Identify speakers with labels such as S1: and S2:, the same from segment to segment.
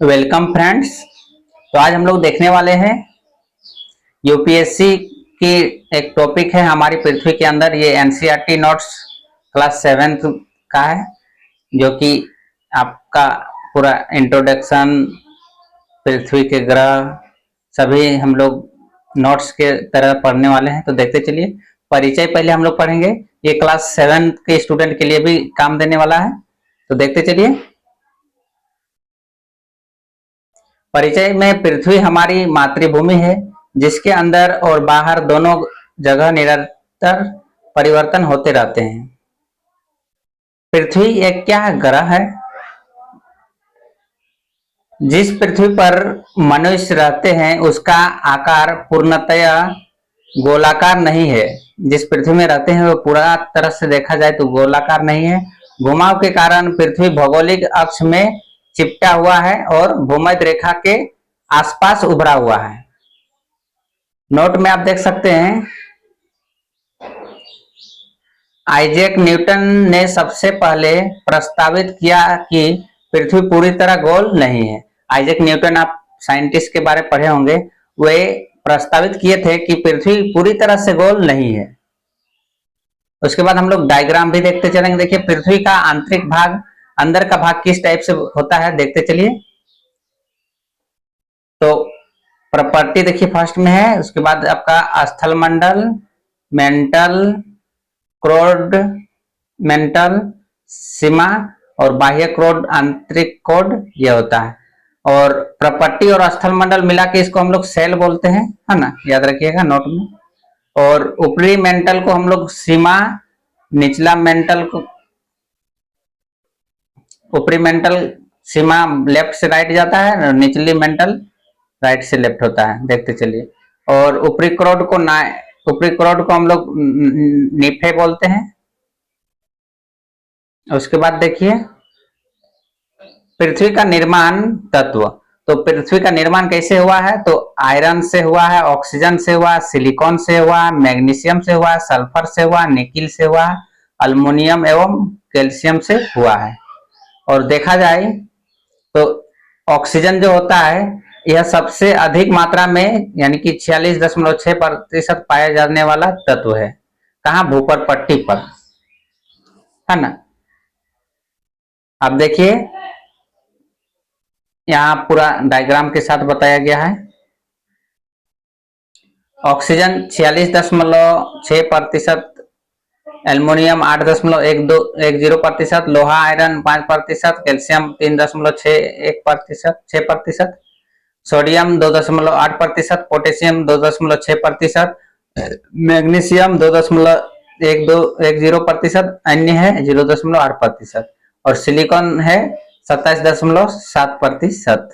S1: Welcome friends. तो आज हम लोग देखने वाले हैं यूपीएससी की एक टॉपिक है हमारी पृथ्वी के अंदर। ये एनसीईआरटी नोट्स क्लास 7th का है, जो कि आपका पूरा इंट्रोडक्शन, पृथ्वी के ग्रह सभी हम लोग नोट्स के तरह पढ़ने वाले हैं। तो देखते चलिए। परिचय पहले हम लोग पढ़ेंगे, ये क्लास 7 के स्टूडेंट के लिए भी काम देने वाला है। तो देखते चलिए। परिचय में पृथ्वी हमारी मातृभूमि है, जिसके अंदर और बाहर दोनों जगह निरंतर परिवर्तन होते रहते हैं। पृथ्वी एक क्या ग्रह है? जिस पृथ्वी पर मनुष्य रहते हैं उसका आकार पूर्णतया गोलाकार नहीं है। जिस पृथ्वी में रहते हैं वो पूरा तरह से देखा जाए तो गोलाकार नहीं है। घुमाव के कारण पृथ्वी भौगोलिक अक्ष में चिपटा हुआ है और भूमध्य रेखा के आसपास उभरा हुआ है। नोट में आप देख सकते हैं, आइजैक न्यूटन ने सबसे पहले प्रस्तावित किया कि पृथ्वी पूरी तरह गोल नहीं है। आइजैक न्यूटन, आप साइंटिस्ट के बारे में पढ़े होंगे, वे प्रस्तावित किए थे कि पृथ्वी पूरी तरह से गोल नहीं है। उसके बाद हम लोग डायग्राम भी देखते चलेंगे। देखिए, पृथ्वी का आंतरिक भाग, अंदर का भाग किस टाइप से होता है देखते चलिए। तो प्रॉपर्टी देखिए फर्स्ट में है, उसके बाद आपका स्थल मंडल, मेंटल, क्रोड, मेंटल, सीमा और बाह्य क्रोड, आंतरिक कोड, यह होता है। और प्रॉपर्टी और स्थल मंडल मिला के इसको हम लोग सेल बोलते हैं, है ना, याद रखिएगा नोट में। और ऊपरी मेंटल को हम लोग सीमा, निचला मेंटल को, ऊपरी मेंटल सीमा लेफ्ट से राइट जाता है और निचली मेंटल राइट से लेफ्ट होता है। देखते चलिए। और ऊपरी क्रोड को हम लोग निफे बोलते हैं। उसके बाद देखिए पृथ्वी का निर्माण तत्व। तो पृथ्वी का निर्माण कैसे हुआ है? तो आयरन से हुआ है, ऑक्सीजन से हुआ, सिलिकॉन से हुआ, मैग्नीशियम से हुआ, सल्फर से हुआ, निकिल से हुआ, अल्युमिनियम एवं कैल्शियम से हुआ है। और देखा जाए तो ऑक्सीजन जो होता है यह सबसे अधिक मात्रा में यानी कि 46.6% पाया जाने वाला तत्व है। कहाँ? भूपर पट्टी पर, है ना। अब देखिए यहाँ पूरा डायग्राम के साथ बताया गया है। ऑक्सीजन 46.6%, एल्युमिनियम 8.10%, लोहा iron 5%, calcium 3.6%, sodium 2.8%, potassium 2.6%, magnesium 2.10%, अन्य है 0.8% और सिलिकॉन है 27.7%।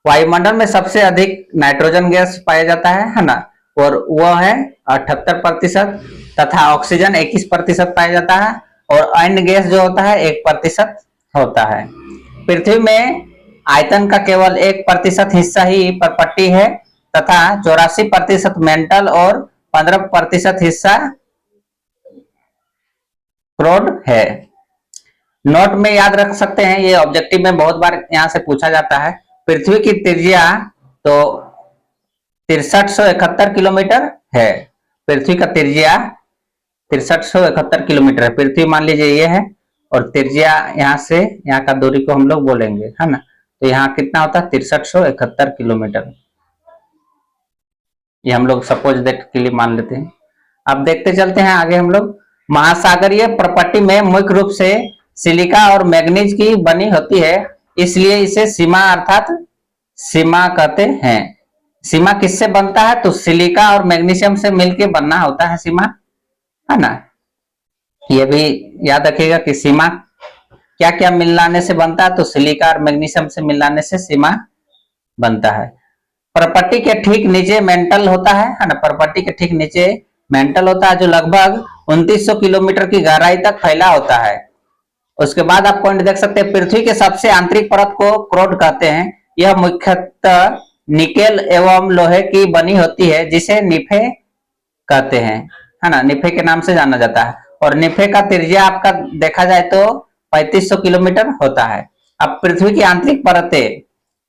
S1: वायुमंडल में सबसे अधिक नाइट्रोजन गैस पाया जाता है ना, और वह है 78% तथा ऑक्सीजन 21% पाया जाता है और अन्य गैस जो होता है 1% होता है। पृथ्वी में आयतन का केवल 1% हिस्सा ही परपट्टी है तथा 84% मेंटल और 15% हिस्सा क्रोड है। नोट में याद रख सकते हैं, ये ऑब्जेक्टिव में बहुत बार यहां से पूछा जाता है। पृथ्वी की त्रिज्या तो 6371 किलोमीटर है। पृथ्वी का त्रिज्या 6371 किलोमीटर है। पृथ्वी मान लीजिए ये है और त्रिज्या यहाँ से यहाँ का दूरी को हम लोग बोलेंगे, है ना। तो यहाँ कितना होता है? 6371 किलोमीटर। ये हम लोग सपोज दैट के लिए मान लेते हैं। अब देखते चलते हैं आगे हम लोग। महासागरीय प्रपट्टी में मुख्य रूप से सिलिका और मैग्नीज की बनी होती है, इसलिए इसे सीमा अर्थात सीमा कहते हैं। सीमा किससे बनता है? तो सिलिका और मैग्नीशियम से मिलकर बनना होता है सीमा, है ना। ये भी याद रखिएगा कि सीमा क्या क्या मिलाने से बनता है। तो सिलिका और मैग्नीशियम से मिलाने से सीमा बनता है। प्रपट्टी के ठीक नीचे मेंटल होता है ना। प्रपट्टी के ठीक नीचे मेंटल होता है जो लगभग 2900 किलोमीटर की गहराई तक फैला होता है। उसके बाद आप पॉइंट देख सकते हैं, पृथ्वी के सबसे आंतरिक परत को क्रोड कहते हैं। यह मुख्यतः निकेल एवं लोहे की बनी होती है, जिसे निफे कहते हैं, है ना। निफे के नाम से जाना जाता है और निफे का त्रिज्या आपका देखा जाए तो 3500 किलोमीटर होता है। अब पृथ्वी की आंतरिक परतें,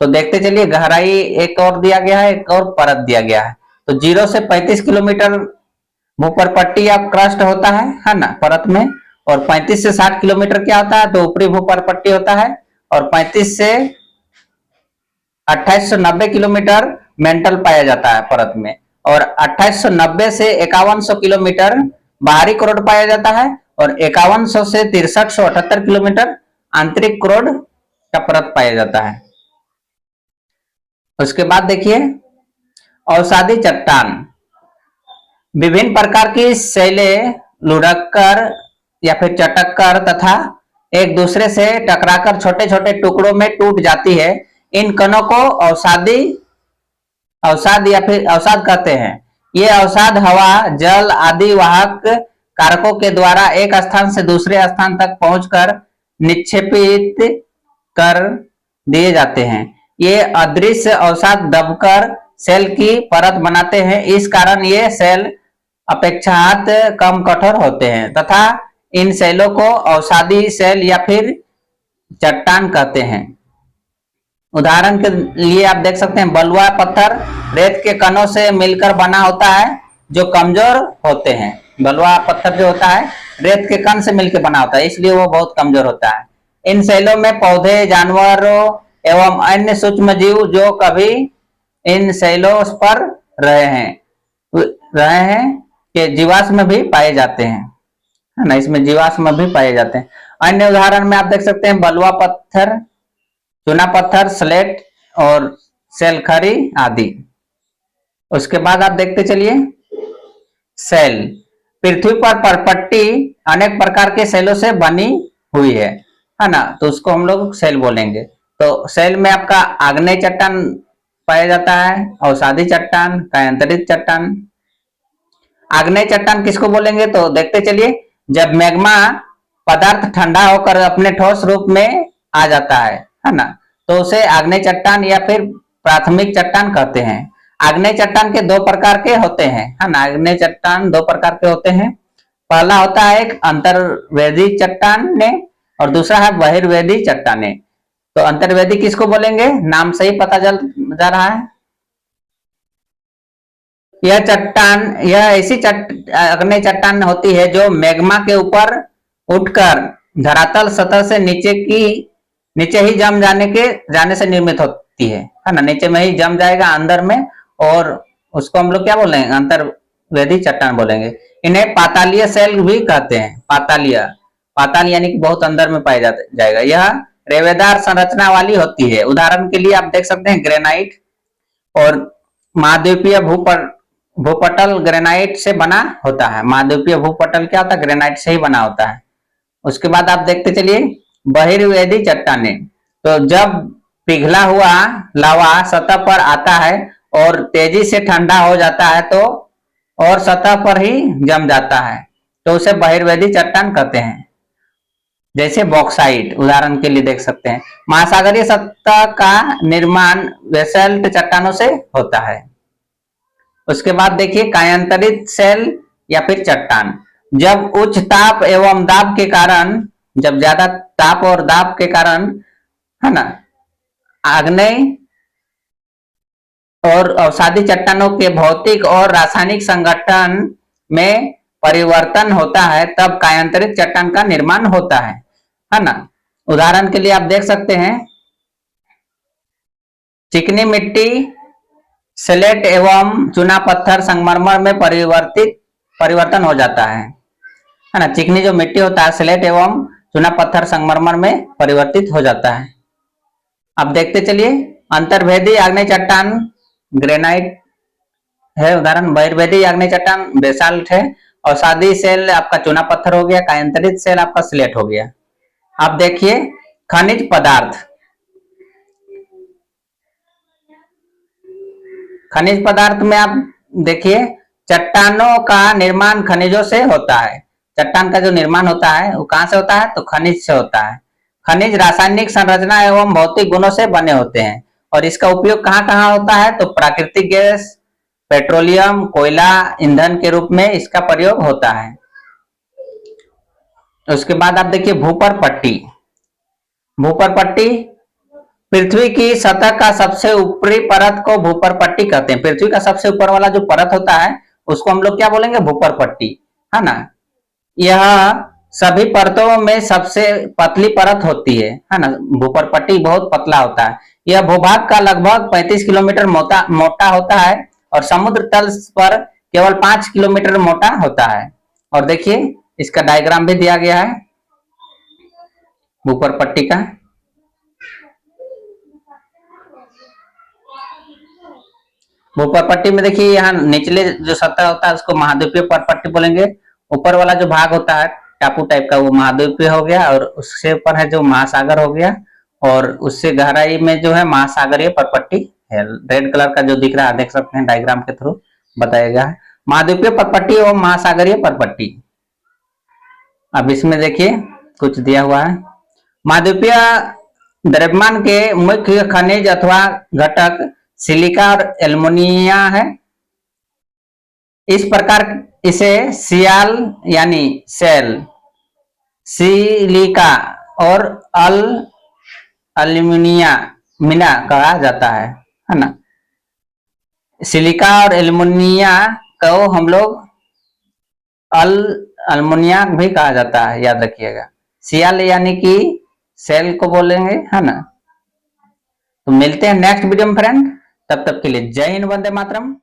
S1: तो देखते चलिए, गहराई एक और दिया गया है, एक और परत दिया गया है। तो 0 से 35 किलोमीटर भूपरपट्टी या क्रस्ट होता है ना, परत में। और 35 से 60 किलोमीटर क्या होता है, तो ऊपरी भूपरपट्टी होता है। और 35 से 2890 किलोमीटर मेंटल पाया जाता है परत में। और 2890 से 5100 किलोमीटर बाहरी कोरोड पाया जाता है। और 5100 से 6378 किलोमीटर आंतरिक कोरोड का परत पाया जाता है। उसके बाद देखिए, अवसादी चट्टान। विभिन्न प्रकार की शैलें लुढ़क कर या फिर चटक कर तथा एक दूसरे से टकराकर छोटे छोटे टुकड़ों में टूट जाती है। इन कणों को अवसाद या फिर अवसाद कहते हैं। ये अवसाद हवा, जल आदि वाहक कारकों के द्वारा एक स्थान से दूसरे स्थान तक पहुंचकर निक्षेपित कर दिए जाते हैं। ये अदृश्य अवसाद दबकर सेल की परत बनाते हैं। इस कारण ये सेल अपेक्षाकृत कम कठोर होते हैं तथा इन सेलों को अवसादी सेल या फिर चट्टान कहते हैं। उदाहरण के लिए आप देख सकते हैं, बलुआ पत्थर रेत के कणों से मिलकर बना होता है जो कमजोर होते हैं। बलुआ पत्थर जो होता है रेत के कण से मिलकर बना होता है, इसलिए वो बहुत कमजोर होता है। इन सेलों में पौधे, जानवरों एवं अन्य सूक्ष्म जीव जो कभी इन सेलों पर रहे हैं के जीवाश्म भी पाए जाते हैं, है ना, इसमें जीवाश्म भी पाए जाते हैं। अन्य उदाहरण में आप देख सकते हैं, बलुआ पत्थर, चूना पत्थर, स्लेट और सेलखरी आदि। उसके बाद आप देखते चलिए, सेल। पृथ्वी पर परपट्टी अनेक प्रकार के सेलों से बनी हुई है ना, तो उसको हम लोग सेल बोलेंगे। तो सेल में आपका आग्नेय चट्टान पाया जाता है, अवसादी चट्टान, कायांतरित चट्टान। आग्नेय चट्टान किसको बोलेंगे, तो देखते चलिए, जब मैग्मा पदार्थ ठंडा होकर अपने ठोस रूप में आ जाता है ना, तो उसे आग्नेय चट्टान या फिर प्राथमिक चट्टान कहते हैं। आग्नेय चट्टान के दो प्रकार के होते हैं, है ना, आग्नेय चट्टान दो प्रकार के होते हैं। पहला होता है एक अंतर्वेदी चट्टाने और दूसरा है बहिर्वेदी चट्टाने। तो अंतर्वेदी किसको बोलेंगे, नाम से ही पता चल जा रहा है। यह चट्टान, यह ऐसी आग्नेय चट्टान होती है जो मैग्मा के ऊपर उठकर धरातल सतह से नीचे ही जम जाने से निर्मित होती है ना, नीचे में ही जम जाएगा अंदर में, और उसको हम लोग क्या बोलेंगे, अंतर्वेदी चट्टान बोलेंगे। इन्हें पातालीय सेल भी कहते हैं। पाताल यानी कि बहुत अंदर में पाया जाएगा। यह रेवेदार संरचना वाली होती है। उदाहरण के लिए आप देख सकते हैं, ग्रेनाइट और महाद्वीपीय भूपटल ग्रेनाइट से बना होता है। महाद्वीपीय भूपटल क्या होता है, ग्रेनाइट से ही बना होता है। उसके बाद आप देखते चलिए, बहिर्वेदी चट्टाने। तो जब पिघला हुआ लावा सतह पर आता है और तेजी से ठंडा हो जाता है तो और सतह पर ही जम जाता है, तो उसे बहिर्वेदी चट्टान कहते हैं। जैसे बॉक्साइट, उदाहरण के लिए देख सकते हैं। महासागरीय सतह का निर्माण बेसाल्ट चट्टानों से होता है। उसके बाद देखिए, कायांतरित सेल या फिर चट्टान। जब उच्च ताप एवं दाब के कारण, जब ज्यादा ताप और दाब के कारण, है ना, आग्नेय और अवसादी चट्टानों के भौतिक और रासायनिक संगठन में परिवर्तन होता है, तब कायांतरित चट्टान का निर्माण होता है ना। उदाहरण के लिए आप देख सकते हैं, चिकनी मिट्टी स्लेट एवं चूना पत्थर संगमरमर में परिवर्तन हो जाता है ना। चिकनी जो मिट्टी होता है, स्लेट एवं चूना पत्थर संगमरमर में परिवर्तित हो जाता है। अब देखते चलिए, अंतर्वेदी आग्नेय चट्टान ग्रेनाइट है उदाहरण, बहिर्वेदी आग्नेय चट्टान बेसाल्ट है, अवसादी सेल आपका चूना पत्थर हो गया, कायांतरित सेल आपका स्लेट हो गया। अब देखिए, खनिज पदार्थ। खनिज पदार्थ में आप देखिए, चट्टानों का निर्माण खनिजों से होता है। चट्टान का जो निर्माण होता है वो कहां से होता है, तो खनिज से होता है। खनिज रासायनिक संरचना एवं भौतिक गुणों से बने होते हैं और इसका उपयोग कहां कहां होता है, तो प्राकृतिक गैस, पेट्रोलियम, कोयला ईंधन के रूप में इसका प्रयोग होता है। उसके बाद आप देखिए, भूपर पट्टी। भूपरपट्टी पृथ्वी की सतह का सबसे ऊपरी परत को भूपरपट्टी कहते हैं। पृथ्वी का सबसे ऊपर वाला जो परत होता है उसको हम लोग क्या बोलेंगे, भूपरपट्टी, है ना। यह सभी परतों में सबसे पतली परत होती है ना। भूपरपट्टी बहुत पतला होता है। यह भूभाग का लगभग 35 किलोमीटर मोटा होता है और समुद्र तल पर केवल 5 किलोमीटर मोटा होता है। और देखिए इसका डायग्राम भी दिया गया है भूपरपट्टी का। भूपरपट्टी में देखिए यहाँ निचले जो सतह होता है उसको महाद्वीपीय परपट्टी बोलेंगे। ऊपर वाला जो भाग होता है टापू टाइप का वो महाद्वीपीय हो गया, और उससे ऊपर है जो महासागर हो गया, और उससे गहराई में जो है महासागरीय परपट्टी है। रेड कलर का जो दिख रहा है देख सकते हैं डायग्राम के थ्रू बताया गया है महाद्वीपीय परपट्टी और महासागरीय परपट्टी। अब इसमें देखिए कुछ दिया हुआ है। महाद्वीपीय द्रव्यमान के मुख्य खनिज अथवा घटक सिलिका और एल्युमिनिया है। इस प्रकार इसे सियाल यानी सेल, सिलिका और एल्युमिनिया मिला कहा जाता है ना। सिलिका और एल्युमिनिया को हम लोग अल्मुनिया भी कहा जाता है, याद रखिएगा। सियाल यानी कि सेल को बोलेंगे, है ना। तो मिलते हैं नेक्स्ट वीडियो में फ्रेंड, तब तक के लिए जय हिंद, वंदे मातरम।